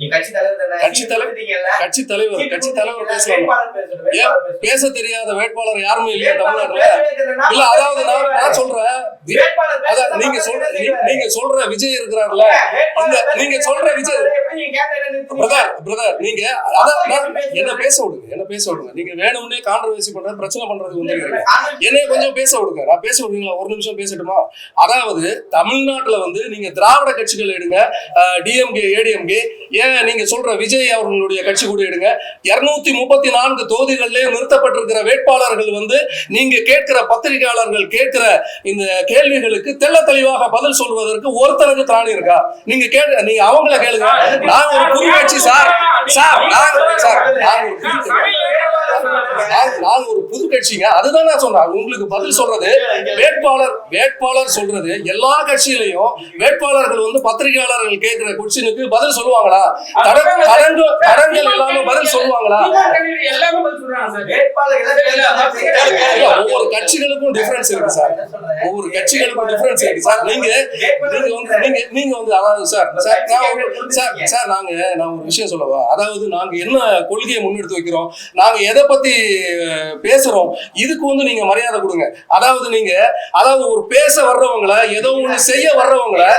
கட்சி தலைவர் பேசலாம். பேச தெரியாத வேட்பாளர் யாருமே இல்லையா தமிழ்நாட்டுல? இல்ல, அதாவது நான் சொல்றேன், நீங்க சொல்ற விஜய் இருக்கிறார்ல, நீங்க சொல்ற விஜய் பிரதர் நீங்க என்ன பேச விடுங்க. நீங்க வேணும்னே கான்ட்ரோவர்சி பண்றது, பிரச்சனை பண்றதுக்கு வந்து என்னைய கொஞ்சம் பேச விடுங்க. நான் பேச விடுவீங்களா? ஒரு நிமிஷம் பேசட்டுமா? அதாவது தமிழ்நாட்டுல வந்து நீங்க திராவிட கட்சிகள் எடுங்க, டிஎம்கே ஏடிஎம்கே, ஏன் நீங்க சொல்ற விஜய் அவர்களுடைய கட்சி கூட எடுங்க, 234 தொகுதிகளிலே நிறுத்தப்பட்டிருக்கிற வேட்பாளர்கள் வந்து நீங்க கேட்கிற பத்திரிகையாளர்கள் கேட்கிற இந்த கேள்விகளுக்கு தெள்ள தெளிவாக பதில் சொல்வதற்கு ஒருத்தருக்கு திராணி இருக்கா? நீங்க அவங்கள கேளுங்க. நான் ஒரு புது கட்சி நான் ஒரு புது கட்சிங்க. அதுதான் நான் சொல்றேன். உங்களுக்கு பதில் சொல்றது வேட்பாளர் சொல்றது. எல்லா கட்சியிலையும் வேட்பாளர்கள் வந்து பத்திரிகையாளர்கள் கேட்கிற கொஸ்டினுக்கு பதில் சொல்லுவாங்களா? தடங்கள் இல்லாம பதில் சொல்லுவாங்களா? ஒவ்வொரு கட்சிகளுக்கும் டிஃபரன்ஸ் இருக்கு சார். ஒவ்வொரு கட்சிகளுக்கும் டிஃபரன்ஸ் இருக்கு சார். நீங்க வந்து அதாவது சார் நான் ஒரு விஷயம் சொல்லவா? அதாவது நாங்க என்ன கொள்கையை முன்னெடுத்து வைக்கிறோம், நாங்க எதை பத்தி பேசுறோம், இதுக்கு வந்து நீங்க மரியாதை கொடுங்க. அதாவது ஒரு பேச வர்றவங்களை, ஏதோ ஒண்ணு செய்ய வர்றவங்களை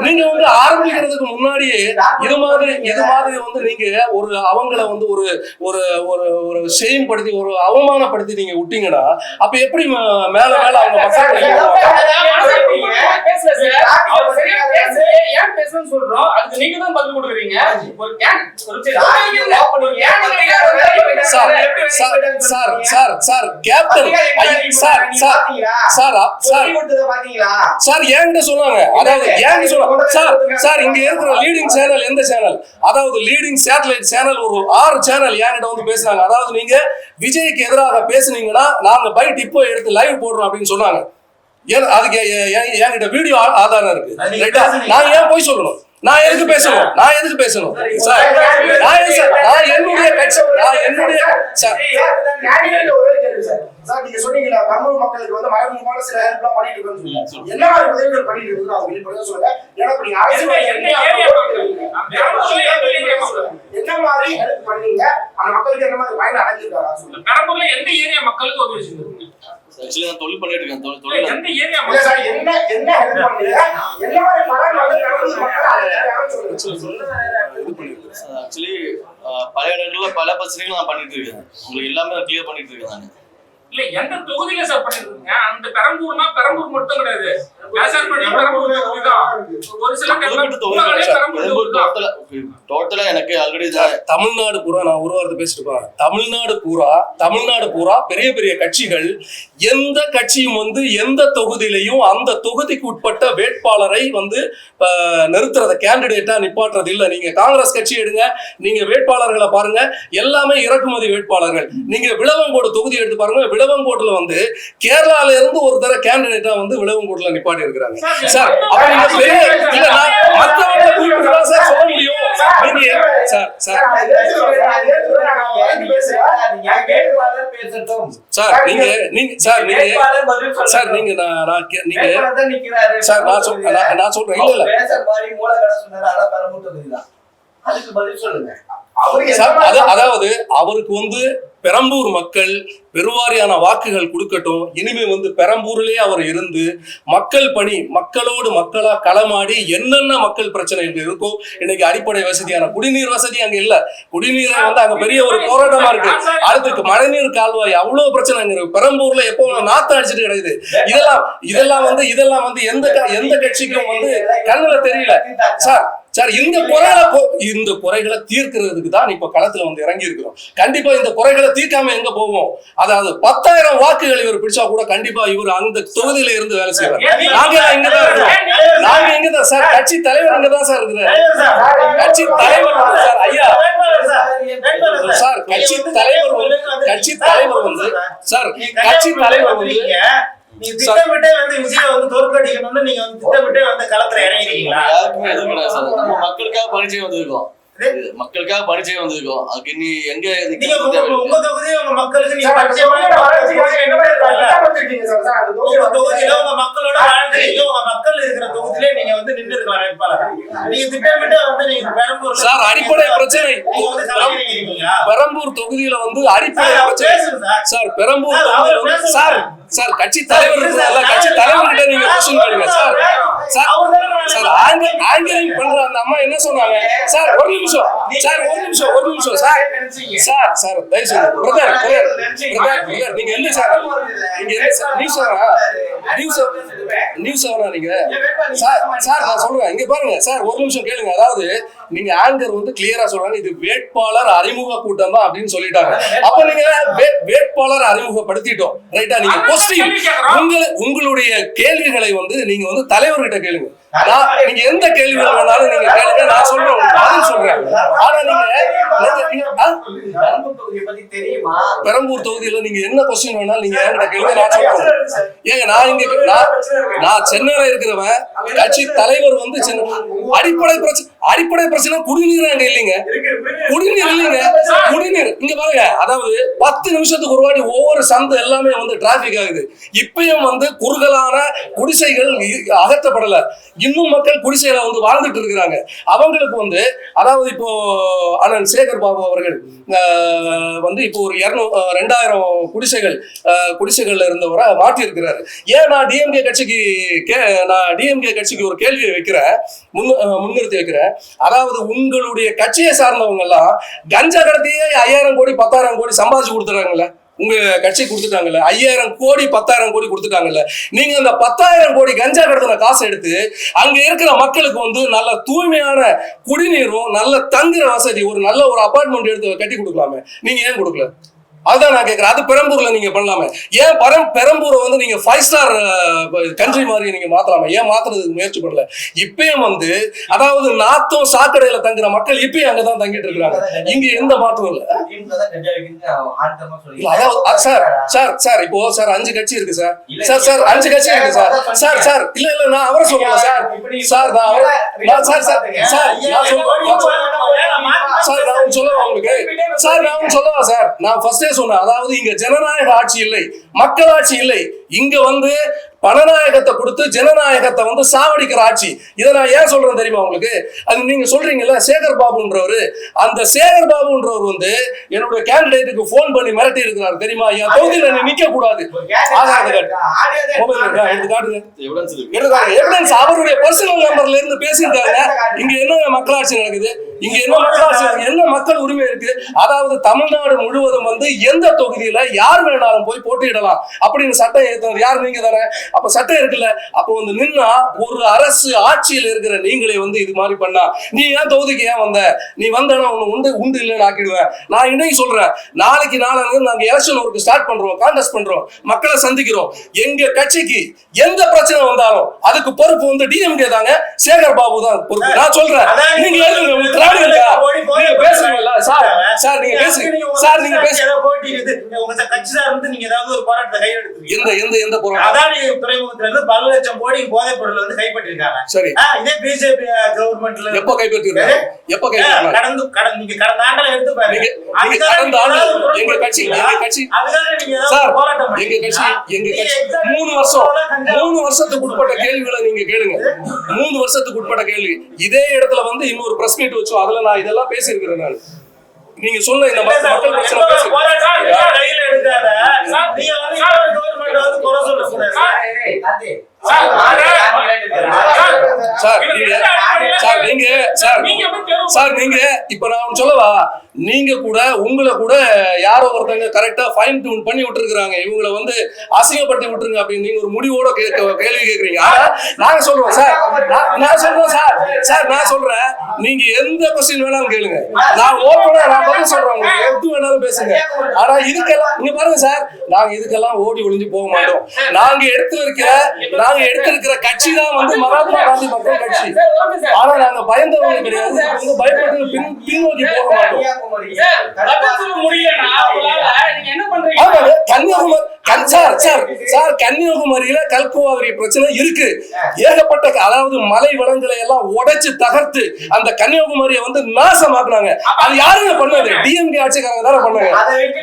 நீங்க வந்து ஆரம்பிக்கிறதுக்கு முன்னாடியே இது மாதிரி வந்து நீங்க ஒரு அவங்கள வந்து ஒரு ஒரு ஒரு ஷேம் படுத்தி, ஒரு அவமானப்படுத்தி நீங்க விட்டீங்கன்னா அப்ப எப்படி மேல அவங்க சொன்னாங்க. இங்க இருக்கிற லீடிங் சேனல் எந்த சேனல்? அதாவது லீடிங் சேட்டலைட் சேனல் ஒரு 6 சேனல் என்கிட்ட வந்து பேசுறாங்க. அதாவது நீங்க விஜய்க்கு எதிராக பேசுனீங்கன்னா நாங்க பைட் இப்போ எடுத்து லைவ் போடுறோம் அப்படின்னு சொன்னாங்க. அதுக்கு என்கிட்ட வீடியோ ஆதாரம் இருக்கு. நான் ஏன் போய் சொல்லணும்? நான் எதுக்கு பேசணும் சார்? நான் என்னுடைய கட்சி, சார் நீங்க சொன்னீங்களா தமிழ் மக்களுக்கு வந்து மறைமுகமான சில ஹெல்ப்லாம் பண்ணிட்டு இருக்கோம்னு என்ன மாதிரி உதவிகள் பண்ணிட்டு இருக்கோம் அதை வெளிப்படையா சொல்லுங்க. ஏன்னா நீங்க அரசியல் என்ன மாதிரி ஹெல்ப் பண்ணீங்க, அந்த மக்களுக்கு என்ன மாதிரி பயன் அடைஞ்சிருக்காரா சொல்லுங்க. பெரம்பூர்ல எந்த ஏரியா மக்களுக்கு உதவி செஞ்சீங்க? ஆக்சுவலி நான் தொழில் பண்ணிட்டு இருக்கேன். தொழில் எந்த ஏரியா மக்கள் சார் என்ன ஹெல்ப் பண்ணீங்க, என்ன மாதிரி பலன் வந்து பெரம்பூர் மக்கள் ஆக்சுவலி பல இடங்கள்ல பல பிரச்சனைகள் நான் பண்ணிட்டு இருக்கேன். உங்களுக்கு எல்லாமே கிளியர் பண்ணிட்டு இருக்கேன். நான் இல்ல எந்த தொகுதியில சார் பண்ணிருக்கீங்க? அந்த பெரம்பூர்னா பெரம்பூர் மட்டும் கிடையாது, டோட்டலா எனக்கு ஆல்ரெடி தமிழ்நாடு பூரா, நான் ஒரு வாரத்தை பேசிட்டு தமிழ்நாடு பூரா பெரிய பெரிய கட்சிகள் எந்த கட்சியும் வந்து எந்த தொகுதியிலையும் அந்த தொகுதிக்கு உட்பட்ட வேட்பாளரை வந்து நிறுத்துறத கேண்டிடேட்டா நிப்பாட்டுறது இல்ல. நீங்க காங்கிரஸ் கட்சி எடுங்க, நீங்க வேட்பாளர்களை பாருங்க, எல்லாமே இறக்குமதி வேட்பாளர்கள். நீங்க விளவங்கோடு தொகுதி எடுத்து பாருங்க, விளவங்கோட்டுல வந்து கேரளால இருந்து ஒரு தர கேண்டிடேட்டா வந்து விளவங்கோட்டுல நிப்பாட்டி இருக்கிறாங்க சார். அப்ப நீங்க பெரிய இல்ல, நான் மத்தவங்களை குறிப்பிட்டு சார் சொல்ல முடியும். அதாவது அவருக்கு வந்து பெரம்பூர் மக்கள் பெருவாரியான வாக்குகள் கொடுக்கட்டும். இனிமே வந்து பெரம்பூர்லயே அவர் இருந்து மக்கள் பணி, மக்களோடு மக்களா களமாடி என்னென்ன மக்கள் பிரச்சனைகள் இருக்கோ, இன்னைக்கு அடிப்படை வசதியான குடிநீர் வசதி அங்க இல்ல. குடிநீரை வந்து அங்க பெரிய ஒரு போராட்டமா இருக்கு. அடுத்துக்கு மழைநீர் கால்வாய் அவ்வளவு பிரச்சனை அங்க இருக்கு. பெரம்பூர்ல எப்போ நாத்தம் அடிச்சுட்டு கிடையாது. இதெல்லாம் வந்து எந்த கட்சிக்கும் வந்து கண்ணுல தெரியல சார். இந்த குறைகளை தீர்க்கிறதுக்கு தான் இப்ப களத்துல வந்து இறங்கி இருக்கிறோம். கண்டிப்பா இந்த குறைகளை தீர்க்காம எங்க போவோம்? அதாவது 10,000 வாக்குகள் இவர் பிடிச்சா கூட கண்டிப்பா இவர் அந்த தொகுதியில இருந்து வேலை செய்வார். நாங்க எங்கதான் சார், கட்சி தலைவர் இங்கதான் சார் இருக்கிறார். கட்சி தலைவர் சார், ஐயா சார், கட்சி தலைவர் வந்து நீ திட்டமிட்டே வந்து விஜயை வந்து தோற்கடிக்கணும்னு நீங்க வந்து திட்டமிட்டே வந்து களத்துல இறங்கிருக்கீங்களா? யாருக்குமே எதுவும் கிடையாது சார். நம்ம மக்களுக்காக பரிச்சயம் வந்திருக்கோம். மக்களுக்காக பணி செய்ய வந்திருக்கோம். அதுக்கு நீ எங்க நீங்க உங்க தொகுதி உங்க மக்களுக்கு நீங்க சார், அந்த தொகுதியோட வளர்ச்சிக்காக என்ன மாதிரி என்ன பண்ணிருக்கீங்க சார்? சார், அந்த உங்க தொகுதியோட தொகுதியில உங்க மக்களோட வாழ்ந்துருக்கீங்க. உங்க மக்கள் இருக்கிற தொகுதியிலே நீங்க வந்து நின்று இருக்கலாம் வேட்பாளர். நீங்க திட்டமிட்டு வந்து நீங்க பெரம்பூர்ல சார் அடிப்படை பிரச்சனை நீங்க வந்து கலைஞர் இருக்கீங்களா? பெரம்பூர் தொகுதியில வந்து அடிப்படை சார், அவர் பிரச்சனை பேசுங்க சார். சார் பெரம்பூர் சார், தொகுதியில அவர் வந்து பேசுங்க சார் சார். சார் கட்சி தலைவர் இருக்கிறாங்க, கட்சி தலைவர்கிட்ட நீங்க கொஸ்டின் கேளுங்க சார். சார் சார் ஆங்கரிங் பண்ற அந்த அம்மா என்ன சொன்னாங்க சார்? ஒரு நிமிஷம் சார், ஒரு நிமிஷம் சார். சார் தயவு செய்து பிரதர் நீங்க என்ன சார், நீங்க என்ன சார் நியூஸ் நீங்க சார் நான் சொல்றேன், இங்க பாருங்க சார், ஒரு நிமிஷம் கேளுங்க. அதாவது நீங்க ஆங்கர் வந்து கிளியரா சொல்றாங்க இது வேட்பாளர் அறிமுக கூட்டம் தான் அப்படின்னு சொல்லிட்டாங்க. அப்ப நீங்க வேட்பாளர் அறிமுகப்படுத்திட்டோம் ரைட்டா? நீங்க கொஸ்டின் உங்களுடைய கேள்விகளை வந்து நீங்க வந்து தலைவர்கிட்ட கேளுங்க. நீங்க எந்த கேள்விகள் வேணாலும் நீங்க கேளுங்க, நான் சொல்றேன், பதில் சொல்றேன். ஆனா பெரம்பூர் தொகுதியில நீங்க என்ன கொஸ்டின் வேணாலும் நீங்க என்கிட்ட கேளுங்க, நான் சொல்றேன். ஏங்க நான் சென்னையில இருக்கிறவன், கட்சி தலைவர் வந்து அடிப்படை பிரச்சனை குடிநீர் அங்க இல்லைங்க. குடிநீர் இங்க பாருங்க. அதாவது 10 நிமிஷத்துக்கு ஒரு வாட்டி ஒவ்வொரு சந்து எல்லாமே வந்து டிராபிக் ஆகுது. இப்பயும் வந்து குறுகலான குடிசைகள் அகற்றப்படல. இன்னும் மக்கள் குடிசையில வந்து வாழ்ந்துட்டு இருக்கிறாங்க. அவங்களுக்கு வந்து அதாவது இப்போ அண்ணன் சேகர் பாபு அவர்கள் வந்து இப்போ ஒரு 2000 குடிசைகள்ல இருந்தவரை மாற்றி இருக்கிறாரு. ஏன் நான் டிஎம்கே கட்சிக்கு ஒரு கேள்வியை வைக்கிறேன், முன்னிறுத்தி வைக்கிறேன். அதாவது உங்களுடைய கட்சியை சார்ந்தவங்க எல்லாம் கஞ்சா கடத்தியே 5000 கோடி 10,000 கோடி சம்பாதிச்சு கொடுத்துறாங்கல்ல, உங்க கட்சி கொடுத்துட்டாங்கல்ல, 5000 கோடி 10,000 கோடி கொடுத்துட்டாங்கல்ல. நீங்க அந்த 10,000 கோடி கஞ்சா கடத்தின காசு எடுத்து அங்க இருக்கிற மக்களுக்கு வந்து நல்ல தூய்மையான குடிநீரும் நல்ல தங்குற வசதி ஒரு நல்ல ஒரு அபார்ட்மெண்ட் எடுத்து கட்டி கொடுக்கலாமே, நீங்க ஏன் கொடுக்கல? அதுதான் நான் கேட்கிறேன். அது பெரம்பூர்ல நீங்க பண்ணலாமே. ஏன் பெரம்பூரை வந்து நீங்க 5 ஸ்டார் கண்ட்ரி மாதிரி நீங்க மாத்தலாமே, ஏன் மாத்துறதுக்கு முயற்சி பண்ணல? இப்பயும் வந்து அதாவது நாத்தும் சாக்கடையில தங்குற மக்கள் இப்பயும் அங்கதான் தங்கிட்டு இருக்காங்க. இங்க எந்த மாற்றமும் இல்ல. சார் இப்போ சார் 5 கட்சி இருக்கு சார். 5 கட்சி இருக்கு சார். இல்ல நான் அவரை சொல்லல சார். நான் சொல்லவா உங்களுக்கு நான் சொல்லவா சார்? நான் ஃபர்ஸ்டே சொன்னேன். அதாவது இங்க ஜனநாயக ஆட்சி இல்லை, மக்களாட்சி இல்லை. இங்க வந்து பணநாயகத்தை கொடுத்து ஜனநாயகத்தை வந்து சாவடிக்கிற ஆட்சி. இதை நான் ஏன் சொல்றேன் தெரியுமா உங்களுக்கு? அது நீங்க சொல்றீங்கல்ல சேகர் பாபுன்றவர், அந்த சேகர் பாபுன்றவர் வந்து என்னுடைய கேண்டிடேட்டுக்கு போன் பண்ணி மிரட்டி இருக்கிறார் தெரியுமா? என் தொகுதியில நீ நிக்க கூடாது, எவிடன்ஸ் அவருடைய பர்சனல் நம்பர்ல இருந்து பேசியிருக்காங்க. இங்க என்ன மக்களாட்சி நடக்குது? இங்க என்ன மக்கள் உரிமை இருக்கு? அதாவது தமிழ்நாடு முழுவதும் வந்து எந்த தொகுதியில யார் வேணாலும் போய் போட்டியிடலாம் அப்படின்னு சட்டம் ஏற்றது யார்? நீங்க தானே. அப்ப சட்டம் இருக்குல்ல, அப்ப வந்து நின்னா ஒரு அரசு ஆட்சியில் இருக்கிற நீங்களே வந்து இது மாதிரி பண்ணா நீ ஏன் தொகுதிக்கு ஏன் வந்த? நீ வந்தனா உண்டு இல்லைன்னு ஆக்கிடுவேன். நான் இன்னைக்கு சொல்றேன், நாளைக்கு நாங்க எலெக்ஷன் ஒர்க் ஸ்டார்ட் பண்றோம், கான்டெஸ்ட் பண்றோம், மக்களை சந்திக்கிறோம். எங்க கட்சிக்கு எந்த பிரச்சனை வந்தாலும் அதுக்கு பொறுப்பு வந்து டிஎம்கே தாங்க, சேகர் பாபு தான் பொறுப்பு. நான் சொல்றேன், நீங்க பேசுறீங்களா சார்? நீங்க பேசுறீங்க சார். நீங்க பேசுறீங்க உங்க கட்சி சார்ந்து நீங்க ஏதாவது ஒரு போராட்டத்தை கையெடுத்து எந்த போராட்டம்? துறைமுகத்துல இருந்து 10 லட்சம் கோடி போதைப் பொருள் வந்து கைப்பற்றிருக்காங்க. சரி, இதே பிஜேபி கவர்மெண்ட்ல எப்ப கைப்பற்றிருக்காங்க? நீங்க கடந்த ஆண்டுல எடுத்து பாருங்க. கடந்த ஆண்டு எங்க கட்சி சார், எங்க கட்சி 3 வருஷத்துக்கு உட்பட்ட கேள்விகளை நீங்க கேளுங்க. 3 வருஷத்துக்கு உட்பட்ட கேள்வி. இதே இடத்துல வந்து இன்னொரு பிரஸ் மீட் வச்சோம், அதுல நான் இதெல்லாம் பேசியிருக்கிறேன். நான் நீங்க சொன்ன இந்த மக்கள் பிரச்சனை நீங்க இப்ப நான் சொல்லவா, நீங்க கூட உங்களை கூட யாரோ ஒருத்தங்க கரெக்டா ஃபைன் டியூன் பண்ணி விட்டுருக்காங்க, இவங்களை வந்து அசிங்கப்படுத்தி விட்டுருங்க அப்படின்னு நீங்க ஒரு முடிவோட கேள்வி கேட்கறீங்க. நாங்க சொல்றோம் சார், நான் சொல்றேன், நீங்க எந்த கொஸ்டின் வேணாலும் கேளுங்க, நான் ஓப்பனா நான் பதில் சொல்றேன், உங்களுக்கு எது வேணாலும் பேசுங்க. ஆனா இதுக்கெல்லாம் இங்க பாருங்க சார், நாங்க இதுக்கெல்லாம் ஓடி ஒளிஞ்சு போக மாட்டோம். நாங்க எடுத்திருக்கிற கட்சி தான் வந்து மகாத்மா காந்தி மக்கள் கட்சி. ஆனா நாங்க பயந்தவங்க கிடையாது, பயப்பட்டு பின்னோக்கி போக மாட்டோம். கன்னியாகுமரி கன்னியாகுமரியில கல்குவாரி பிரச்சனை இருக்கு. ஏகப்பட்ட அதாவது மலை வளங்களை எல்லாம் உடைச்சு தகர்த்து அந்த கன்னியாகுமரியை வந்து நாசமாக்குனாங்க. அது யாருங்க பண்ணது? டிஎம்கே ஆட்சிக்காரங்க தானே பண்ணாங்க.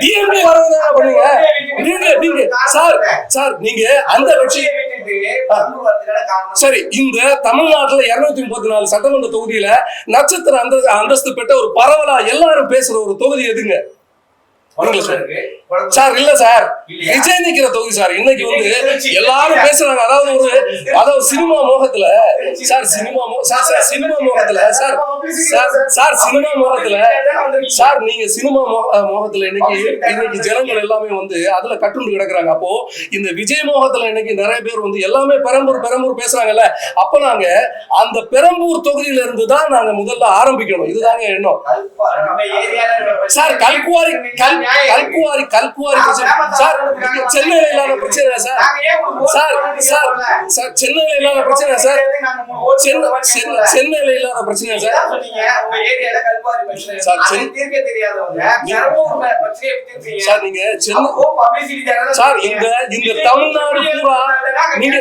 டிஎம்கே வரவங்க தானே பண்ணுங்க. நீங்க சார் நீங்க அந்த கட்சி சரி. இந்த தமிழ்நாட்டுல 234 சட்டமன்ற தொகுதியில நட்சத்திர அந்தஸ்து பெற்ற ஒரு பரவலா எல்லாரும் பேசுற ஒரு தொகுதி எதுங்க சார்? இல்ல சார், விஜய் நிக்கிற தொகுதி சார். இன்னைக்கு வந்து எல்லாரும் பேசுறாங்க. அதாவது சினிமா மோகத்துல சார், சினிமா மோகத்துல சார் நீங்க சினிமா மோகத்துல இன்னைக்கு ஜனங்கள் எல்லாமே வந்து அதுல கட்டுண்டு கிடக்குறாங்க. அப்போ இந்த விஜய் மோகத்துல இன்னைக்கு நிறைய பேர் வந்து எல்லாமே பெரம்பூர் பேசுறாங்கல்ல. அப்ப நாங்க அந்த பெரம்பூர் தொகுதியில இருந்து தான் நாங்க முதல்ல ஆரம்பிக்கணும். இதுதாங்க எண்ணம் சார். கல்குவாரி சார், சென்னையில இல்லாத பிரச்சனை சார் சென்னையில இல்லாத பிரச்சனை சார். சென்னையில இல்லாத பிரச்சனை சார். சார் நீங்க சார் இந்த தமிழ்நாடு பூரா நீங்க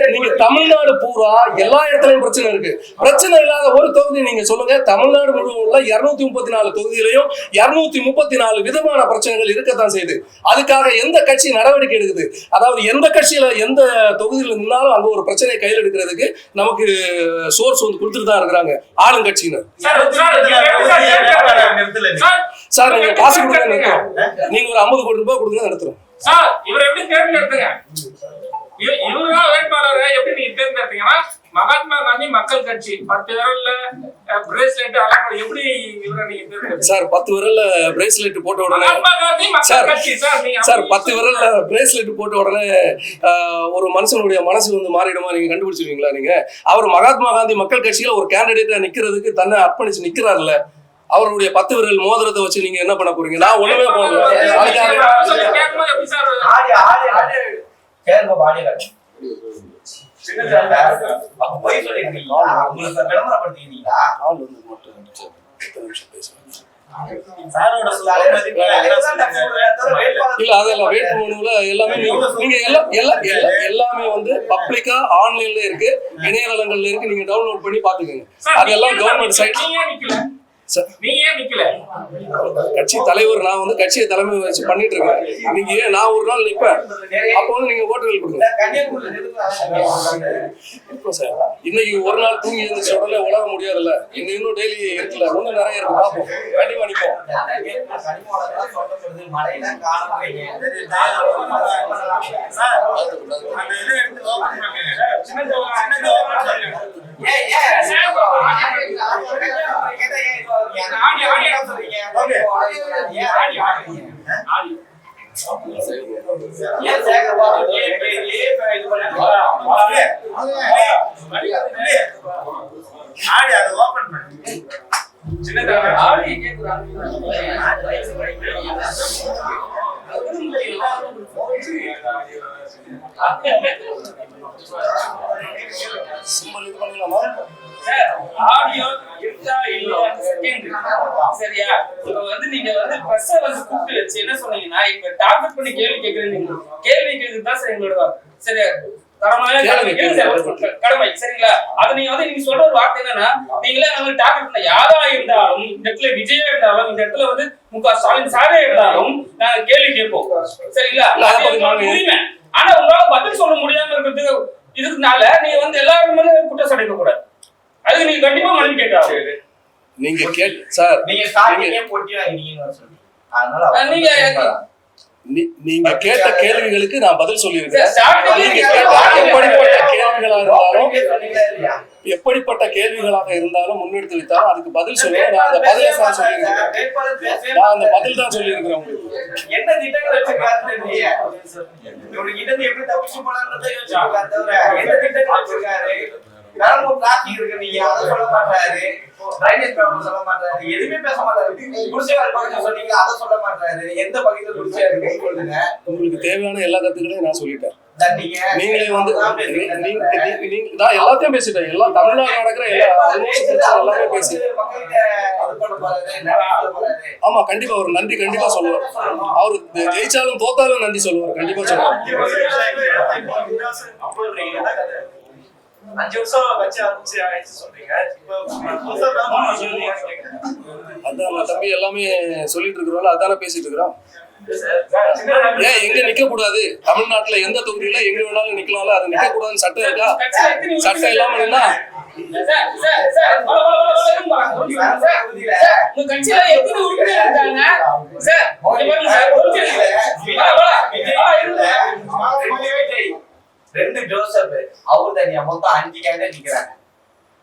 தமிழ்நாடு பூரா எல்லா இடத்துலயும் பிரச்சனை இருக்கு. பிரச்சனை இல்லாத ஒரு தொகுதி நீங்க சொல்லுங்க. தமிழ்நாடு முழுவதும் உள்ள 234 தொகுதியிலையும் 234 விதமான பிரச்சனைகள் இருக்கத்தான் செய்யுது. அதுக்காக எந்த கட்சி நடவடிக்கை எடுக்குது? அதாவது எந்த கட்சியில எந்த தொகுதியில இருந்தாலும் அங்க ஒரு பிரச்சனையை கையில் எடுக்கிறதுக்கு நமக்கு சோர்ஸ் வந்து கொடுத்துட்டு தான் இருக்கிறாங்க ஆளுங்கட்சியினர். சார் நீங்க காசு கொடுங்க நிறுத்துறோம். நீங்க ஒரு 50 கோடி ரூபாய் கொடுங்க நிறுத்துறோம். சார் இவரை எப்படி தேர்ந்தெடுத்துங்க? இவருதான் வேட்பாளரை எப்படி நீங்க தேர்ந்தெடுத்தீங்கன்னா மகாத்மா காந்தி மக்கள் கட்சி 10 விரல்ல பிரேஸ்லெட் அலங்கோட எப்படி இவரை நீங்க தேர்ந்தெடுத்தீங்க? சார் 10 விரல்ல பிரேஸ்லெட் போட்ட உடனே மகாத்மா காந்தி மக்கள் கட்சி சார் 10 விரல்ல பிரேஸ்லெட் போட்ட உடனே ஒரு மனுஷனுடைய மனசு வந்து மாறிடுமா நீங்க கண்டுபிடிச்சிருவீங்களா? நீங்க அவர் மகாத்மா காந்தி மக்கள் கட்சியில ஒரு கேண்டிடேட்டா நிக்கிறதுக்கு தன்னை அர்ப்பணிச்சு நிக்கிறாருல்ல. அவருடைய 10 விரல் மோதிரத்தை வச்சு நீங்க என்ன பண்ண போறீங்க? நான் ஒண்ணுமே போடல. இல்ல அதெல்லாம் வேட்புமனுல எல்லாமே நீங்க எல்லாமே வந்து பப்ளிக்கா ஆன்லைன்ல இருக்கு, இணையதளங்கள்ல இருக்கு. நீங்க டவுன்லோட் பண்ணி பாத்துக்கோங்க. அதெல்லாம் கவர்மெண்ட் சைட். கட்சி தலைவர் நான் வந்து கட்சியை தலைமை வச்சு பண்ணிட்டு இருக்கேன். நீங்க நான் ஒரு நாள் நிப்பேன். அப்போ வந்து நீங்க ஓட்டுகள் கொடுங்க. சார் இன்னைக்கு ஒரு நாள் தூங்கி இருந்துச்சு உடனே உலக முடியாதுல்ல. இன்னும் டெய்லி இருக்குல்ல, இன்னும் நிறைய இருக்கு. பார்ப்போம், கண்டிப்பா நிப்போம். சிம்பிள் இது பண்ணலாமா? ஆடியோ இருக்கா இல்லையா செகண்ட் சரியா? இப்ப வந்து நீங்க வந்து பிரஸ் வந்து கூப்பிட்டு வச்சு என்ன சொன்னீங்கன்னா இப்ப டார்கெட் பண்ணி கேள்வி கேக்குறீங்க. கேள்வி கேக்குறது தான் சார் எங்களோட சரியா தரமான கடமை சரிங்களா? அது நீங்க வந்து நீங்க சொல்ற ஒரு வார்த்தை என்னன்னா நீங்களே நம்ம டார்கெட் பண்ண யாரா இருந்தாலும் இந்த இடத்துல விஜயா இருந்தாலும் இந்த இடத்துல வந்து ஸ்டாலின் சாரே இருந்தாலும் நாங்க கேள்வி கேட்போம் சரிங்களா? உரிமை. ஆனா உங்களால பதில் சொல்ல முடியாம இருக்கிறதுக்கு இதுக்குனால நீங்க வந்து எல்லாருமே குற்றம் சாட்டிக்க கூடாது. அதுக்கு நீங்க கண்டிப்பா மனு கேட்க நீங்க சார் நீங்க கேட்ட கேள்விகளுக்கு நான் பதில் சொல்லியிருக்கேன். எப்படிப்பட்ட கேள்விகளாக இருந்தாலும் முன்னெடுத்து வைத்தாலும் அதுக்கு பதில் சொல்லுவேன். நான் அந்த பதிலை தான் சொல்லியிருக்கேன். நான் அந்த பதில் தான் சொல்லியிருக்கிறேன். உங்களுக்கு என்ன திட்டங்கள் வச்சிருக்காரு? எப்படி தப்பிச்சு போலான்றதை என்ன திட்டங்கள் வச்சிருக்காரு? நீங்க அதை சொல்ல மாட்டாரு, சொல்ல மாட்டாரு, எதுவுமே பேச மாட்டாரு. குடிசைவாழ் பகுதியில் சொன்னீங்க, அதை சொல்ல மாட்டாரு. எந்த பகுதியில் குடிசையா இருக்குன்னு சொல்லுங்க. உங்களுக்கு தேவையான எல்லா கருத்துக்களையும் நான் சொல்லிட்டேன். நீங்களே வந்து நான் எல்லாத்தையும் பேசிட்டேன். எல்லாம் தமிழ்நாடு நடக்கிற எல்லாமே பேசி ஆமா கண்டிப்பா ஒரு நன்றி கண்டிப்பா சொல்லுவார். அவரு ஜெயிச்சாலும் தோத்தாலும் நன்றி சொல்லுவார், கண்டிப்பா சொல்லுவார். 5 வருஷம் வச்சு ஆரம்பிச்சு சொல்றீங்க. அதான் தம்பி எல்லாமே சொல்லிட்டு இருக்கிறோம்ல, அதானே பேசிட்டு இருக்கிறோம். ஏன் எங்க நிக்க கூடாது? தமிழ்நாட்டுல எந்த தொகுதியில எங்க வேணாலும் நிக்கலாம்ல, அது நிக்க கூடாதுன்னு சட்டம் இருக்கா? சட்டம் இல்லாம நின்னா ரெண்டு ஜோசப் அவரு தனியா மொத்தம் 5 கேண்டிடேட் நிக்கிறாங்க.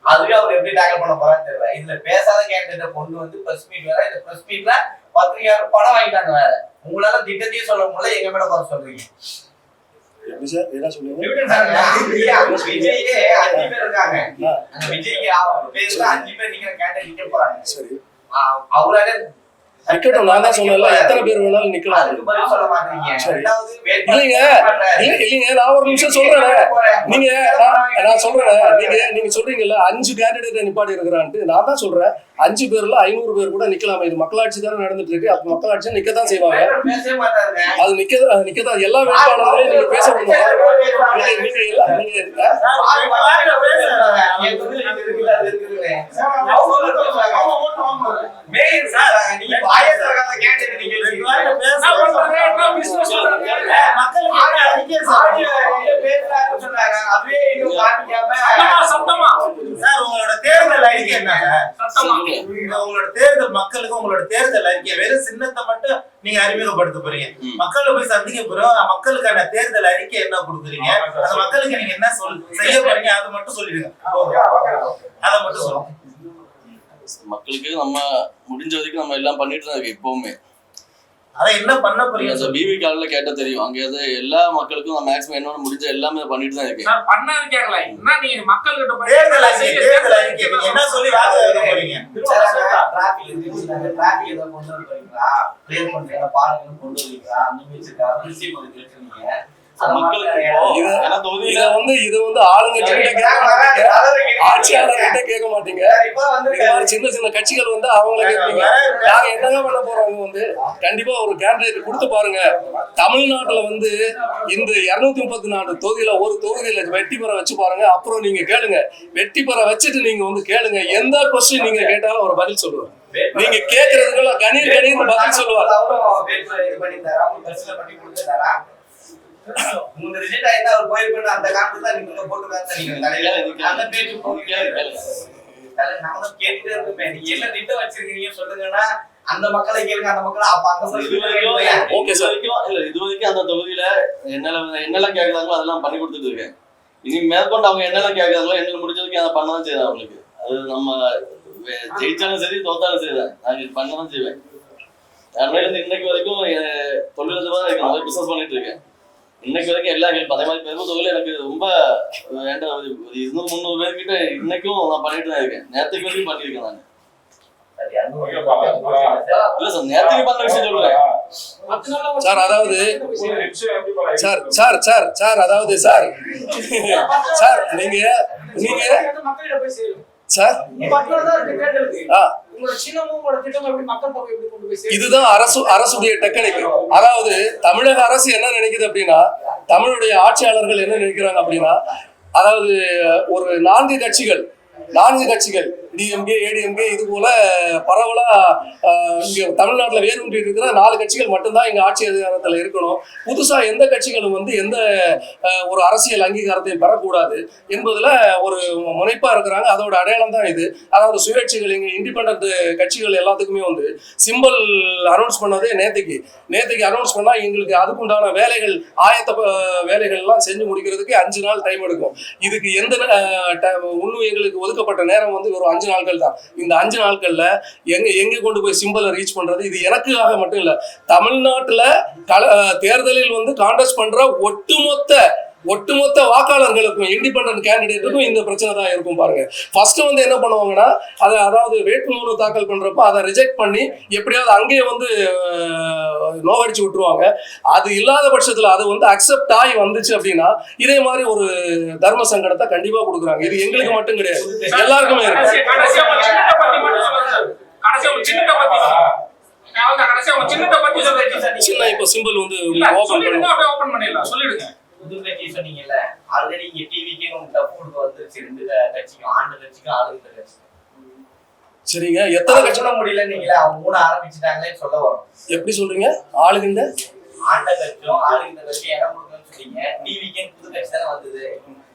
அதுவே அவர் எப்படி டேக்கிள் பண்ண போறான்னு தெரியல. இதுல பேசாத கேண்டிடேட் கொண்டு வந்து பிரஸ் மீட் வேற, இந்த பிரஸ் மீட்ல பத்திரிகையாளர் பணம் வாங்கிட்டாங்க வேற. உங்களால திட்டத்தையும் சொல்ல முடியல, எங்க மேல குறை சொல்றீங்க. விஜயே 5 பேர் இருக்காங்க. அந்த விஜய்க்கு பேர்ல 5 பேர் நிக்கிற கேண்டிடேட் நிக்க போறாங்க. சரி, அவரால நிக்கட்டும். நான் தான் சொன்னேன்ல, எத்தனை பேர் வேணாலும் நிக்கலாம். இல்லைங்க நான் ஒரு நிமிஷம் சொல்றேன். நீங்க நான் சொல்றேன், நீங்க சொல்றீங்கல்ல 5 கேண்டிடேட் நிப்பாடி இருக்கிறான்ட்டு. நான் தான் சொல்றேன் 5 பேர்ல 500 பேர் கூட நிக்கலாமா? இது மக்களாட்சி தானே நடந்துட்டு இருக்கு. அப்ப மக்களாட்சி நிக்கத்தான் செய்வாங்க. அது நிக்கதான் எல்லா வேட்பாளர்களையும் நீங்க பேச முடியும். உங்களோட தேர்தல் அறிக்கை என்னங்க? உங்களோட தேர்தல் மக்களுக்கு உங்களோட தேர்தல் அறிக்கை வெறும் சின்னத்தை மட்டும் நீங்க அறிமுகப்படுத்த போறீங்க. மக்களை போய் சந்திக்க போறோம். மக்களுக்கான தேர்தல் அறிக்கை என்ன கொடுக்குறீங்க, அந்த மக்களுக்கு நீங்க என்ன செய்ய போறீங்க, அதை மட்டும் சொல்லிடுங்க. அதை மட்டும் சொல்லுங்க. மக்களுக்கு நம்ம முடிஞ்ச வரைக்கும் நம்ம எல்லாம் பண்ணிட்டு தான் இருக்கு. எப்பவுமே அதை என்ன பண்ண போறீங்க? அந்த பிவி கால்ல கேட்ட தெரியும். அங்க எல்லா மக்களுக்கும் நான் மேக்ஸிமம் என்னோட முடிஞ்ச எல்லாமே பண்ணிட்டு தான் இருக்கேன். நான் பண்ணாது கேட்கல. என்ன நீங்க மக்கள் கிட்ட தேர்தல் அறிக்கை நீங்க என்ன சொல்லி வாக்கு எழுத போறீங்க? டிராபிக் டிராபிக் ஏதோ கொண்டு வரீங்களா? கிளியர் பண்றீங்களா? பாருங்க கொண்டு வரீங்களா? அந்த மீச்சுக்கா ரிசீவ் பண்ணி கேட்கறீங்க. இது ஆளுங்கட்சிகிட்ட ஆட்சியாளர்கிட்ட கேட்க மாட்டீங்க. சின்ன சின்ன கட்சிகள் வந்து அவங்கள கேட்பீங்க. நாங்க என்னங்க பண்ண போறோம்? கண்டிப்பா ஒரு கேண்டிடேட் கொடுத்து பாருங்க. தமிழ்நாட்டுல இந்த 234 தொகுதியில ஒரு தொகுதியில வெற்றி பெற வச்சு பாருங்க. அப்புறம் நீங்க கேளுங்க. வெற்றி பெற வச்சுட்டு நீங்க கேளுங்க. எந்த கொஸ்டின் நீங்க கேட்டாலும் ஒரு பதில் சொல்லுவார். நீங்க கேட்கறதுக்கெல்லாம் கணீர் பதில் சொல்லுவார். உங்க ரிஜெக்ட் ஆயிட்டா அவர் போயிருப்பேன். அந்த காரணத்துல தான் நீங்க போட்டுக்காங்க. அந்த பேச்சு நாம கேட்டுட்டே இருக்கோமே. நீங்க என்ன திட்டம் வச்சிருக்கீங்க சொல்லுங்கன்னா அந்த மக்களை கேளுங்க. அந்த மக்களை அப்ப அந்த இது வரைக்கும் அந்த தொகுதியில என்னெல்லாம் கேட்கறாங்களோ அதெல்லாம் பண்ணி கொடுத்துட்டு இருக்கேன். இனி மேற்கொண்டு அவங்க என்னெல்லாம் கேட்கறாங்களோ எங்களுக்கு முடிஞ்சதுக்கு அதை பண்ணதான் செய்யறேன். அவங்களுக்கு அது நம்ம ஜெயிச்சாலும் சரி தோத்தாலும் சரி தான் நான் பண்ணதான் செய்வேன். அன்னையில இன்னைக்கு வரைக்கும் தொழிலதிபரா இருக்கு, பிசினஸ் பண்ணிட்டு இருக்கேன். இன்னைக்கு வரைக்கும் எல்லா ஹெல்ப் அதே மாதிரி பெரும் தொகையில எனக்கு ரொம்ப வேண்டாம். 200-300 பேர்கிட்ட இன்னைக்கும் நான் பண்ணிட்டு தான் இருக்கேன். நேரத்துக்கு வரைக்கும் பண்ணிருக்கேன் நான். இல்ல சார், நேரத்துக்கு பண்ண விஷயம் சொல்றேன் சார். அதாவது சார் அதாவது சார் நீங்க சார் இதுதான் அரசுடைய டெக்னிக். அதாவது தமிழக அரசு என்ன நினைக்குது அப்படின்னா, தமிழுடைய ஆட்சியாளர்கள் என்ன நினைக்கிறாங்க அப்படின்னா, அதாவது ஒரு 4 கட்சிகள் டிஎம்கே ஏடிஎம்கே இது போல பரவலா இங்க தமிழ்நாட்டில் வேரூன்றி இருக்கிற 4 கட்சிகள் மட்டும்தான் இங்க ஆட்சி அதிகாரத்துல இருக்கணும். புதுசா எந்த கட்சிகளும் எந்த ஒரு அரசியல் அங்கீகாரத்தையும் பெறக்கூடாது என்பதுல ஒரு முனைப்பா இருக்கிறாங்க. அதோட அடையாளம் தான் இது. அதாவது சுயேட்சைகள் இங்க இண்டிபெண்டன்ட் கட்சிகள் எல்லாத்துக்குமே சிம்பிள் அனௌன்ஸ் பண்ணதே நேற்றுக்கு அனௌன்ஸ் பண்ணா எங்களுக்கு அதுக்குண்டான வேலைகள் ஆயத்த வேலைகள் எல்லாம் செஞ்சு முடிக்கிறதுக்கு 5 நாள் டைம் எடுக்கும். இதுக்கு எந்த இன்னும் எங்களுக்கு ஒதுக்கப்பட்ட நேரம் ஒரு 5 நாட்கள் தான். இந்த 5 நாட்கள்ல எங்க கொண்டு போய் சிம்பலை ரீச் பண்றது? இது எனக்காக மட்டும் இல்ல, தமிழ்நாட்டுல தேர்தலில் கான்டெஸ்ட் பண்ற ஒட்டுமொத்த ஒட்டுமொத்த வாக்காளர்களுக்கும் இண்டிபெண்டன்ட் கேண்டிடேட்டுக்கும் இந்த பிரச்சனை தான் இருக்கும் பாருங்க. ஃபர்ஸ்ட் வந்து என்ன பண்ணுவாங்கன்னா அதாவது வேட்புமனு தாக்கல் பண்றப்ப அதை ரிஜெக்ட் பண்ணி எப்படியாவது அங்கேயே வந்து நோகடிச்சு விட்டுருவாங்க. அது இல்லாத பட்சத்துல அது வந்து அக்செப்ட் ஆகி வந்துச்சு அப்படின்னா இதே மாதிரி ஒரு தர்ம சங்கடத்தை கண்டிப்பா கொடுக்குறாங்க. இது எங்களுக்கு மட்டும் கிடையாது, எல்லாருக்குமே இருக்கு. சின்ன இப்போ சிம்பிள் வந்து ஓபன் பண்ணிடலாம், சொல்லிடுங்க. புது கட்சி சொன்னீங்கல்ல, ஆல்ரெடி இங்க டிவிக்கே டஃப் வந்துருச்சு, 2 கட்சிக்கும், ஆண்ட கட்சிக்கும் ஆளுகிற கட்சி. சரிங்க, எத்தனை கட்சி சொல்ல முடியல நீங்களே, அவங்க 3 ஆரம்பிச்சுட்டாங்களே சொல்ல வரும். எப்படி சொல்றீங்க? ஆளுகின்ற ஆண்ட கட்சியும் ஆளுகிற கட்சி இடம் கொடுக்கணும்னு சொன்னீங்க. டிவிக்கே புது கட்சி தானே வந்தது,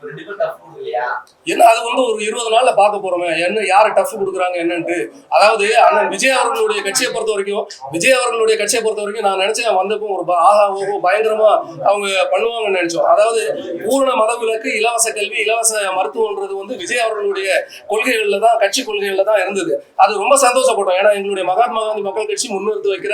2 டஃப் கொடுக்கலையா? என்ன அது வந்து ஒரு 20 நாள்ல பார்க்க போறோமே என்ன யாரு டஃப் கொடுக்குறாங்க என்னன்ட்டு. அதாவது அண்ணன் விஜய் அவர்களுடைய கட்சியை பொறுத்த வரைக்கும் நான் நினைச்சேன் வந்தப்போ ஒரு ஆஹா ஓஹோ பயங்கரமா அவங்க பண்ணுவாங்கன்னு நினைச்சோம். அதாவது பூரண மதவிலக்கு, இலவச கல்வி, இலவச மருத்துவம்ன்றது வந்து விஜய் அவர்களுடைய கொள்கைகள்ல தான், கட்சி கொள்கைகள்ல தான் இருந்தது. அது ரொம்ப சந்தோஷப்பட்டோம். ஏன்னா எங்களுடைய மகாத்மா காந்தி மக்கள் கட்சி முன்னிறுத்தி வைக்கிற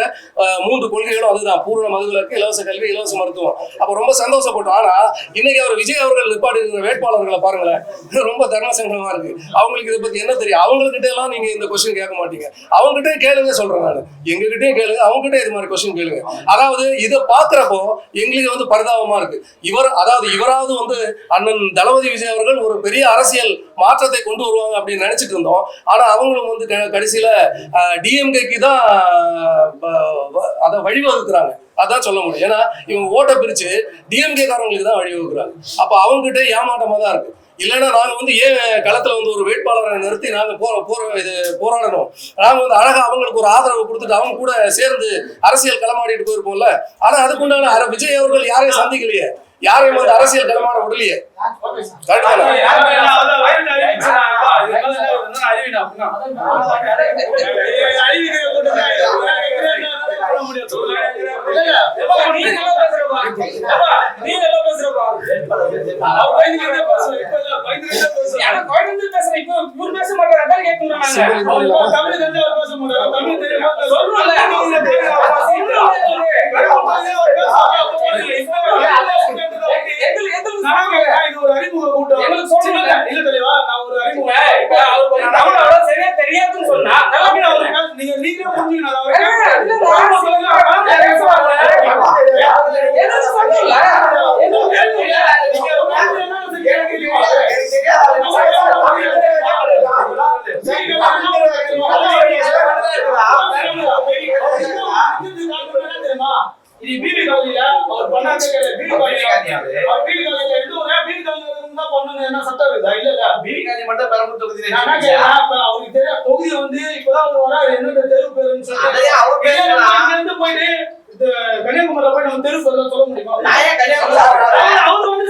3 கொள்கைகளும் அதுதான், பூரண மதவிலக்கு, இலவச கல்வி, இலவச மருத்துவம். அப்ப ரொம்ப சந்தோஷப்பட்டோம். ஆனா இன்னைக்கு அவர் விஜய் அவர்கள் நிப்பாடி வேட்பாளர்களை பாருங்களேன், ரொம்ப தர்மசங்கடமா இருக்கு. அவங்களுக்கு இதை பத்தி என்ன தெரியும்? அவங்ககிட்ட எல்லாம் நீங்க இந்த கொஸ்டின் கேட்க மாட்டீங்க. அவங்ககிட்டே கேளுங்க சொல்றேன் நான், எங்ககிட்டயே கேளுங்க, அவங்ககிட்ட இது மாதிரி கொஸ்டின் கேளுங்க. அதாவது இதை பாக்குறப்போ எங்களுக்கு வந்து பரிதாபமா இருக்கு. இவராவது வந்து அண்ணன் தளபதி விஜய் அவர்கள் ஒரு பெரிய அரசியல் மாற்றத்தை கொண்டு வருவாங்க அப்படின்னு நினைச்சிட்டு இருந்தோம். ஆனா அவங்களும் வந்து கடைசியில டிஎம்கேக்கு தான் அதை வழிவகுக்கிறாங்க. அதான் சொல்ல முடியும். ஏன்னா இவங்க ஓட்டை பிரிச்சு டிஎம்கே காரங்களுக்கு தான் வழிவகுக்கிறாங்க. அப்ப அவங்க கிட்ட ஏமாற்றமா தான் இருக்கு. இல்லைன்னா நாங்க வந்து ஏன் களத்துல வந்து ஒரு வேட்பாளரை நிறுத்தி நாங்க போராடணும், நாங்க வந்து அழகா அவங்களுக்கு ஒரு ஆதரவு கொடுத்துட்டு அவங்க கூட சேர்ந்து அரசியல் களமாடிட்டு போயிருப்போம்ல. ஆனா அதுக்குண்டான விஜய் அவர்கள் யாரையும் சந்திக்கலையே, யாரையும் வந்து அரசியல் களமாட விடலையே. தெரியாதுன்னு சொன்னா தொகுதி வந்து இப்பதான் என்ன தெரு பேருன்னு போயிட்டு கன்னியாகுமரியில போய் நம்ம தெரு பேர் சொல்ல முடியுமா? அவங்க வந்து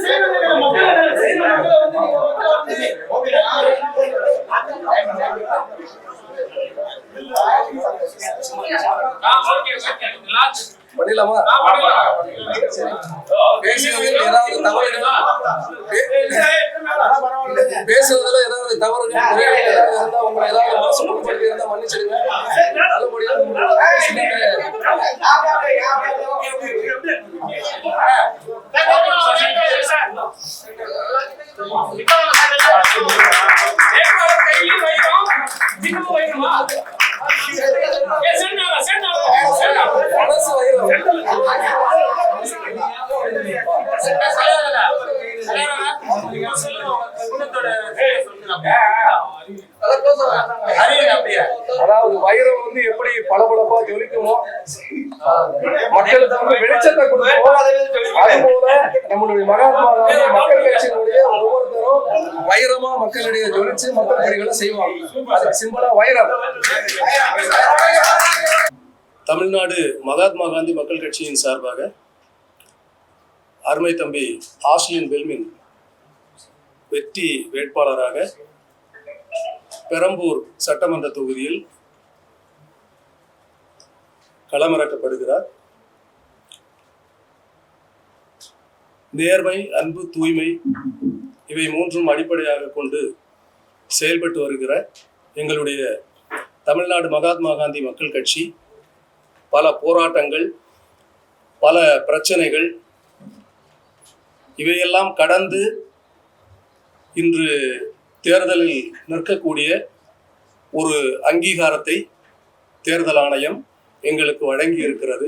பண்ணிடலாமா? பேசுறதுல ஏதாவது தவறுகள் இருந்தா உங்களை ஏதாவது மனசு புண்படுத்தி இருந்தா மன்னிச்சிடுங்க. நல்லபடியா அதாவது வைரம் வந்து எப்படி பளபளப்பா ஜொலிக்குமோ, மக்களுக்கு வந்து வெளிச்சத்தை கொடுக்குமோ, அதுபோல நம்மளுடைய மகாத்மா காந்தி மக்கள் கட்சியினுடைய ஒவ்வொருத்தரும் வைரமா மக்களுடைய ஜொலிச்சு மக்கள் பணிகளை செய்வாங்க. அதுக்கு சிம்பிளா வைரம். தமிழ்நாடு மகாத்மா காந்தி மக்கள் கட்சியின் சார்பாக அருமை தம்பி ஆஸ்லின் பெல்மின் வெற்றி வேட்பாளராக பெரம்பூர் சட்டமன்ற தொகுதியில் களமிறக்கப்படுகிறார். நேர்மை, அன்பு, தூய்மை இவை 3ம் அடிப்படையாக கொண்டு செயல்பட்டு வருகிற எங்களுடைய தமிழ்நாடு மகாத்மா காந்தி மக்கள் கட்சி பல போராட்டங்கள், பல பிரச்சனைகள், இவையெல்லாம் கடந்து இன்று தேர்தலில் நிற்கக்கூடிய ஒரு அங்கீகாரத்தை தேர்தல் ஆணையம் எங்களுக்கு வழங்கி இருக்கிறது.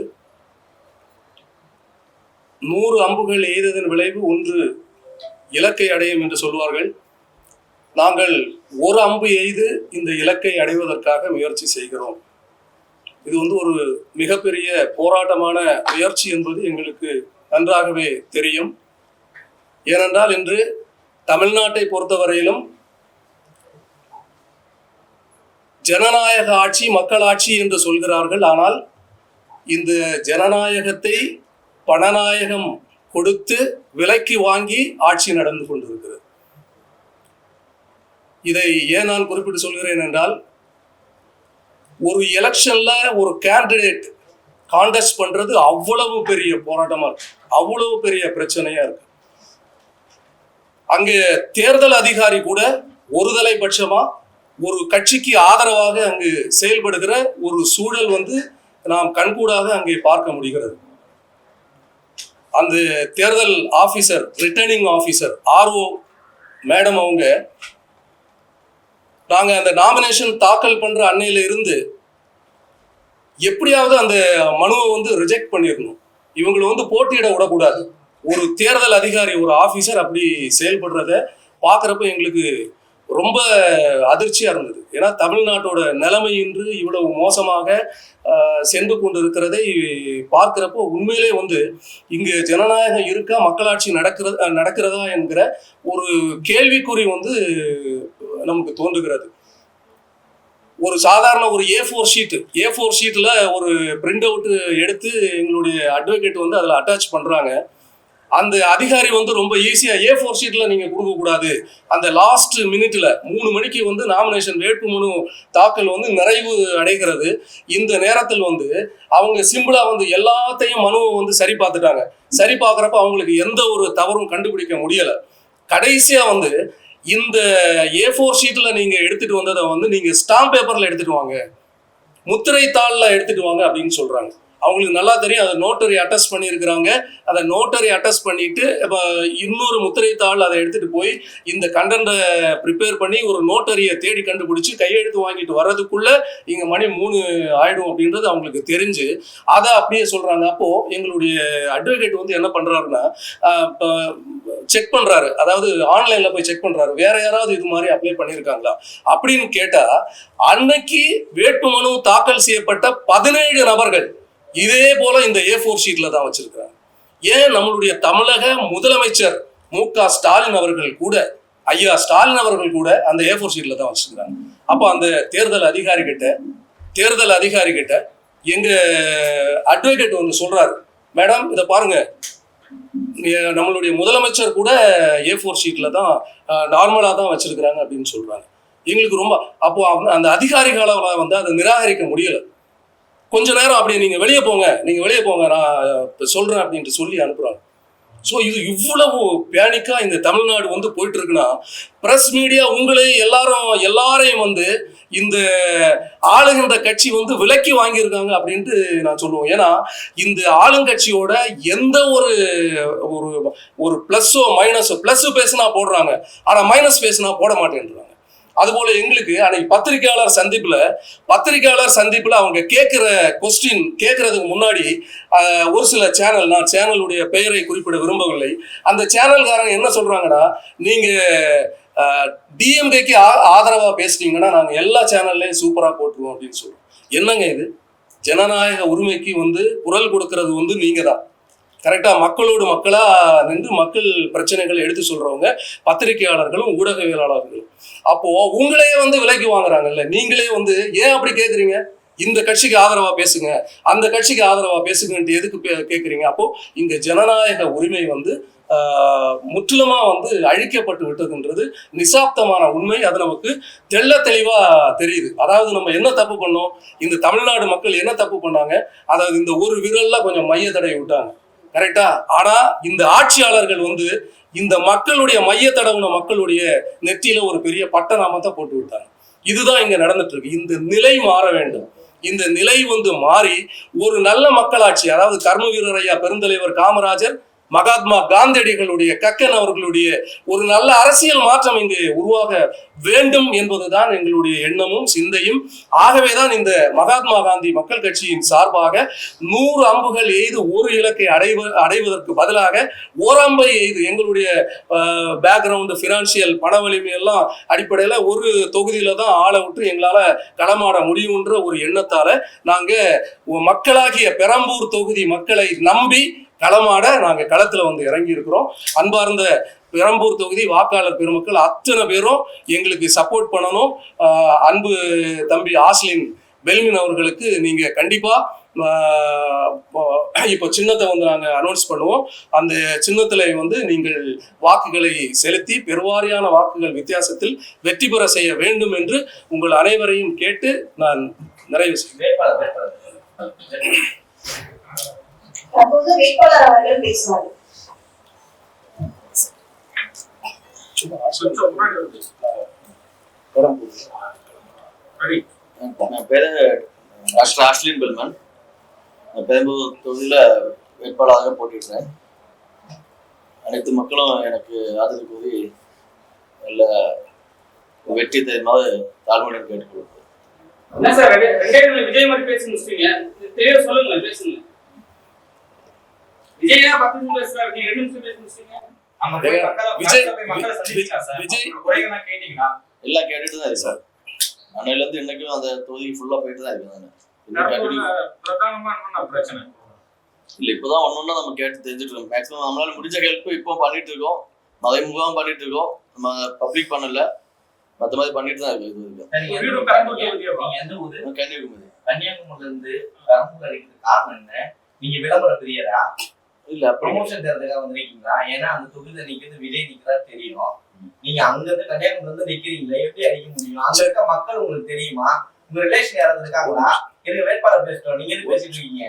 100 அம்புகள் எய்ததன் விளைவு 1 இலக்கை அடையும் என்று சொல்வார்கள். நாங்கள் 1 அம்பு எய்து இந்த இலக்கை அடைவதற்காக முயற்சி செய்கிறோம். இது ஒரு மிகப்பெரிய போராட்டமான முயற்சி என்பது எங்களுக்கு நன்றாகவே தெரியும். ஏனென்றால் இன்று தமிழ்நாட்டை பொறுத்தவரையிலும் ஜனநாயக ஆட்சி, மக்களாட்சி என்று சொல்கிறார்கள். ஆனால் இந்த ஜனநாயகத்தை பணநாயகம் கொடுத்து விலைக்கு வாங்கி ஆட்சி நடந்து கொண்டிருக்கிறது. இதை ஏன் நான் குறிப்பிட்டு சொல்கிறேன் என்றால், ஒரு எலெக்ஷன்ல ஒரு கேண்டிடேட் கான்டெஸ்ட் பண்றது அவ்வளவு பெரிய போராட்டமா இருக்கு, அவ்வளவு பெரிய பிரச்சனையா இருக்கு. அங்கே தேர்தல் அதிகாரி கூட ஒருதலை பட்சமா ஒரு கட்சிக்கு ஆதரவாக அங்கு செயல்படுகிற ஒரு சூழல் நாம் கண்கூடாக அங்கே பார்க்க முடிகிறது. அந்த தேர்தல் officer, returning officer RO madam அவங்க, நாங்க அந்த நாமினேஷன் தாக்கல் பண்ற அன்னையில இருந்து எப்படியாவது அந்த மனுவை ரிஜெக்ட் பண்ணிடணும், இவங்களை போட்டியிட விடக்கூடாது. ஒரு தேர்தல் அதிகாரி, ஒரு ஆபீசர் அப்படி செயல்படுறத பார்க்குறப்ப எங்களுக்கு ரொம்ப அதிர்ச்சியா இருந்தது. ஏன்னா தமிழ்நாட்டோட நிலைமை இன்று இவ்வளவு மோசமாக சென்று கொண்டு இருக்கிறதை பார்க்கிறப்போ உண்மையிலே இங்கு ஜனநாயகம் இருக்கா, மக்களாட்சி நடக்கிறதா என்கிற ஒரு கேள்விக்குறி நமக்கு தோன்றுகிறது. ஒரு சாதாரண ஒரு A4 ஷீட்ல ஒரு பிரிண்ட் அவுட் எடுத்து எங்களுடைய அட்வொகேட் அதில் அட்டாச் பண்றாங்க. அந்த அதிகாரி ரொம்ப ஈஸியா A4 ஷீட்ல நீங்க கொடுக்க கூடாது, அந்த லாஸ்ட் மினிட்ல 3 மணிக்கு நாமினேஷன் வேட்புமனு தாக்கல் நிறைவு அடைகிறது. இந்த நேரத்தில் அவங்க சிம்பிளா எல்லாத்தையும் மனுவை சரி பார்த்துட்டாங்க. சரி பார்க்குறப்ப அவங்களுக்கு எந்த ஒரு தவறும் கண்டுபிடிக்க முடியல. கடைசியா இந்த A4 ஷீட்ல நீங்க எடுத்துட்டு வந்ததை நீங்க ஸ்டாம்ப் பேப்பர்ல எடுத்துட்டு வாங்க, முத்திரை தாள்ல எடுத்துட்டு வாங்க அப்படின்னு சொல்றாங்க. அவங்களுக்கு நல்லா தெரியும், அதை நோட்டரி அட்டஸ்ட் பண்ணியிருக்கிறாங்க. அதை நோட்டரி அட்டஸ்ட் பண்ணிட்டு இன்னொரு முத்திரை தாள் அதை எடுத்துட்டு போய் இந்த கண்டென்ட்டை ப்ரிப்பேர் பண்ணி ஒரு நோட்டரியை தேடி கண்டுபிடிச்சு கையெழுத்து வாங்கிட்டு வர்றதுக்குள்ள இங்க மணி 3 ஆயிடும் அப்படின்றது அவங்களுக்கு தெரிஞ்சு அதை அப்படியே சொல்றாங்க. அப்போ எங்களுடைய அட்வொகேட் என்ன பண்றாருன்னா, செக் பண்றாரு, அதாவது ஆன்லைன்ல போய் செக் பண்றாரு, வேற யாராவது இது மாதிரி அப்ளை பண்ணியிருக்காங்களா அப்படின்னு கேட்டா, அன்னைக்கு வேட்புமனு தாக்கல் செய்யப்பட்ட 17 நபர்கள் இதே போல இந்த A4 ஷீட்ல தான் வச்சிருக்காங்க. ஏன் நம்மளுடைய தமிழக முதலமைச்சர் மு.க. ஸ்டாலின் அவர்கள் கூட, ஐயா ஸ்டாலின் அவர்கள் கூட அந்த A4 ஷீட்ல தான் வச்சிருக்காங்க. அப்போ அந்த தேர்தல் அதிகாரி கிட்ட எங்க அட்வொகேட் சொல்றாரு, மேடம் இதை பாருங்க, நம்மளுடைய முதலமைச்சர் கூட A4 ஷீட்ல தான் நார்மலா தான் வச்சிருக்கிறாங்க அப்படின்னு சொல்றாங்க. எங்களுக்கு ரொம்ப அப்போ அந்த அதிகாரிகளால் அதை நிராகரிக்க முடியல. கொஞ்ச நேரம் அப்படியே நீங்க வெளியே போங்க, நான் சொல்றேன் அப்படின்ட்டு சொல்லி அனுப்புறாங்க. ஸோ இது இவ்வளவு பேனிக்கா இந்த தமிழ்நாடு போயிட்டு இருக்குன்னா, பிரஸ் மீடியா உங்களை எல்லாரையும் இந்த ஆளுகின்ற கட்சி விலக்கி வாங்கியிருக்காங்க அப்படின்ட்டு நான் சொல்லுவோம். ஏன்னா இந்த ஆளுங்கட்சியோட எந்த ஒரு பிளஸ்ஸோ மைனஸோ, பிளஸ் பேசினா போடுறாங்க, ஆனா மைனஸ் பேசினா போட மாட்டேன்றாங்க. அதுபோல எங்களுக்கு அன்னைக்கு பத்திரிகையாளர் சந்திப்புல அவங்க கேட்கிற கொஸ்டின் கேட்கறதுக்கு முன்னாடி ஒரு சில சேனல், நான் சேனலுடைய பெயரை குறிப்பிட விரும்பவில்லை, அந்த சேனல்காரங்க என்ன சொல்றாங்கன்னா, நீங்க டிஎம்கேக்கு ஆதரவா பேசுறீங்கன்னா நாங்க எல்லா சேனல்லையும் சூப்பரா போட்டுருவோம் அப்படின்னு சொல்றோம். என்னங்க இது? ஜனநாயக உரிமைக்கு குரல் கொடுக்கறது நீங்க தான். கரெக்டா மக்களோடு மக்களா நின்று மக்கள் பிரச்சனைகளை எடுத்து சொல்றவங்க பத்திரிகையாளர்களும் ஊடகவியலாளர்களும். அப்போ உங்களையே விலைக்கு வாங்குறாங்கல்ல, நீங்களே ஏன் அப்படி கேக்குறீங்க? இந்த கட்சிக்கு ஆதரவா பேசுங்க, அந்த கட்சிக்கு ஆதரவா பேசுங்கன்ட்டு எதுக்கு கேக்குறீங்க? அப்போ இங்க ஜனநாயக உரிமை முற்றிலுமா அழிக்கப்பட்டு விட்டதுன்றது நிசாப்தமான உண்மை. அது நமக்கு தெள்ள தெளிவா தெரியுது. அதாவது நம்ம என்ன தப்பு பண்ணோம், இந்த தமிழ்நாடு மக்கள் என்ன தப்பு பண்ணாங்க, அதாவது இந்த ஒரு விரல்ல கொஞ்சம் மைய தடவை விட்டாங்க, கரெக்டா? ஆனா இந்த ஆட்சியாளர்கள் இந்த மக்களுடைய மைய தடவுன மக்களுடைய நெற்றியில ஒரு பெரிய பட்டநாமத்தை போட்டு விட்டாங்க. இதுதான் இங்க நடந்துட்டு இருக்கு. இந்த நிலை மாற வேண்டும். இந்த நிலை மாறி ஒரு நல்ல மக்களாட்சி, அதாவது கர்ம வீரர் ஐயா பெருந்தலைவர் காமராஜர் மகாத்மா காந்தியடிகளுடைய கக்கன் அவர்களுடைய ஒரு நல்ல அரசியல் மாற்றம் இங்கு உருவாக வேண்டும் என்பதுதான் எங்களுடைய எண்ணமும் சிந்தையும். ஆகவேதான் இந்த மகாத்மா காந்தி மக்கள் கட்சியின் சார்பாக 100 அம்புகள் எய்து ஒரு இலக்கை அடைவதற்கு பதிலாக ஓரம்பை எய்து எங்களுடைய பேக்ரவுண்டு பினான்சியல் பண வலிமை எல்லாம் அடிப்படையில ஒரு தொகுதியில தான் ஆளை விட்டு எங்களால களமாட முடியும்ன்ற ஒரு எண்ணத்தால நாங்க மக்களாகிய பெரம்பூர் தொகுதி மக்களை நம்பி களமாட நாங்க களத்துல வந்து இறங்கி இருக்கிறோம். அன்பார்ந்த பெரம்பூர் தொகுதி வாக்காளர் பெருமக்கள் அத்தனை பேரும் எங்களுக்கு சப்போர்ட் பண்ணணும். அன்பு தம்பி ஆஸ்லின் பெல்மின் அவர்களுக்கு நீங்க கண்டிப்பா இப்போ சின்னத்தை வந்து நாங்க அனௌன்ஸ் பண்ணுவோம். அந்த சின்னத்துல வந்து நீங்கள் வாக்குகளை செலுத்தி பெருவாரியான வாக்குகள் வித்தியாசத்தில் வெற்றி பெற செய்ய வேண்டும் என்று உங்கள் அனைவரையும் கேட்டு நான் நிறைவு செய்வேன். அப்போது வேட்பாளர் அவர்கள் பேசுவார்கள். என் பேரு டாக்டர் ஆஸ்லின் பெல்மன். நான் பெரம்பூர் தொகுதியில வேட்பாளராக போட்டிடுறேன். அனைத்து மக்களும் எனக்கு ஆதரவு கூறி நல்ல வெற்றி தெரியுமாறு தாழ்மையுடன் கேட்டுக்கொள்கிறேன். என்ன சார் விஜய் மாதிரி பேசி முடிச்சிட்டீங்க, தெளிவா சொல்லுங்க, பேசுங்க. விஜய் 10 நிமிஷம் பேசுறாரு, நீங்க 2 நிமிஷம் பேசி முடிச்சிட்டீங்க. எல்லாம் கேட்டுட்டு தான் இருக்கு சார். அன்னையில இருந்து இன்னைக்கும் அந்த தொகுதி ஃபுல்லா போயிட்டு தான் இருக்கு. இல்ல இப்பதான் ஒன்னொன்னா நம்ம கேட்டு தெரிஞ்சுட்டு இருக்கோம். மேக்ஸிமம் நம்மளால முடிஞ்ச ஹெல்ப் இப்போ பண்ணிட்டு இருக்கோம். மறைமுகமா பண்ணிட்டு இருக்கோம். நம்ம பப்ளிக் பண்ணல, மத்த மாதிரி பண்ணிட்டு தான் இருக்கு. கன்னியாகுமரியில இருந்து பெரம்பூர் அடிக்கிறதுக்கு காரணம் என்ன? நீங்க விளம்பர பிரியரா இல்ல ப்ரொமோஷன் தரதுக்காக வந்திருக்கீங்களா? ஏன்னா அந்த தொகுதியில நிக்கிறது விஜய் நிக்கிறதா தெரியும். நீங்க அங்க இருந்து கன்னியாகுமரியில இருந்து நிக்கிறீங்களா, எப்படி அடிக்க முடியும்? அங்க இருக்க மக்கள் உங்களுக்கு தெரியுமா? உங்க ரிலேஷன் யாராவது இருக்காங்களா? எனக்கு வேட்பாளர் பேசுறோம், நீங்க எது பேசிட்டு இருக்கீங்க?